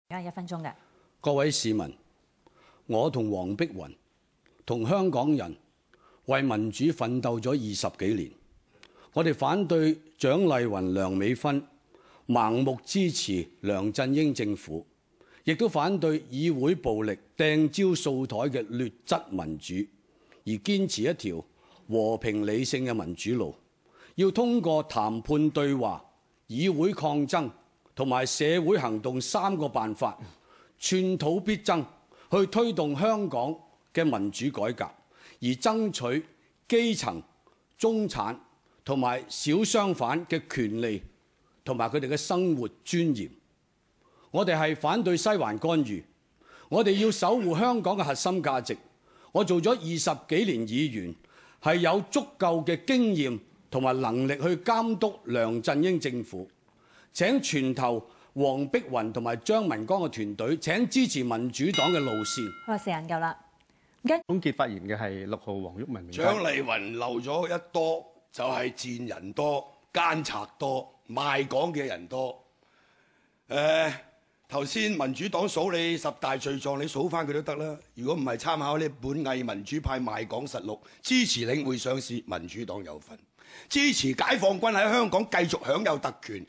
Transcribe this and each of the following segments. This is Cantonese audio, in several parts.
而家1分鐘嘅。各位市民，我同黃碧雲同香港人為民主奮鬥咗20幾年，我哋反對蔣麗芸、梁美芬盲目支持梁振英政府，亦都反對議會暴力掟蕉掃台嘅劣質民主，而堅持一條和平理性嘅民主路，要通過談判對話、議會抗爭同埋社會行動3個辦法，寸土必爭，去推動香港嘅民主改革，而爭取基層、中產同埋小商販嘅權利同埋佢哋嘅生活尊嚴。我哋係反對西環干預，我哋要守護香港嘅核心價值。我做咗20幾年議員，係有足夠嘅經驗同埋能力去監督梁振英政府。請全投黃碧雲同埋張文光嘅團隊，請支持民主黨嘅路線。時間夠啦。總結發言嘅係6號黃毓民。蔣麗芸漏咗一多，就係賤人多、奸賊多、賣港嘅人多。頭先民主黨數你10大罪狀，你數翻佢都得啦。如果唔係參考呢本偽民主派賣港實錄，支持領匯上市，民主黨有份；支持解放軍喺香港繼續享有特權，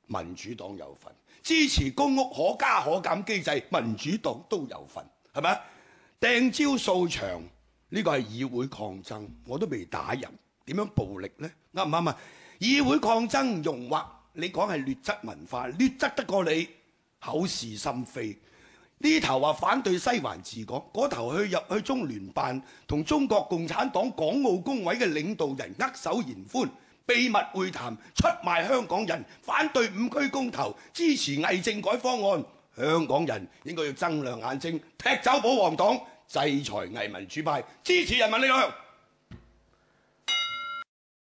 民主黨有份；支持公屋可加可減機制，民主黨都有份，係咪？掟蕉掃場呢個係議會抗爭，我都未打人，點樣暴力呢？啱唔啱啊？議會抗爭容或你講係劣質文化，劣質得過你口是心非。呢頭話反對西環治港，嗰頭入去中聯辦同中國共產黨港澳工委嘅領導人握手言歡，秘密會談，出賣香港人，反對5區公投，支持偽政改方案。香港人應該要睜亮眼睛，踢走保皇黨，制裁偽民主派，支持人民力量。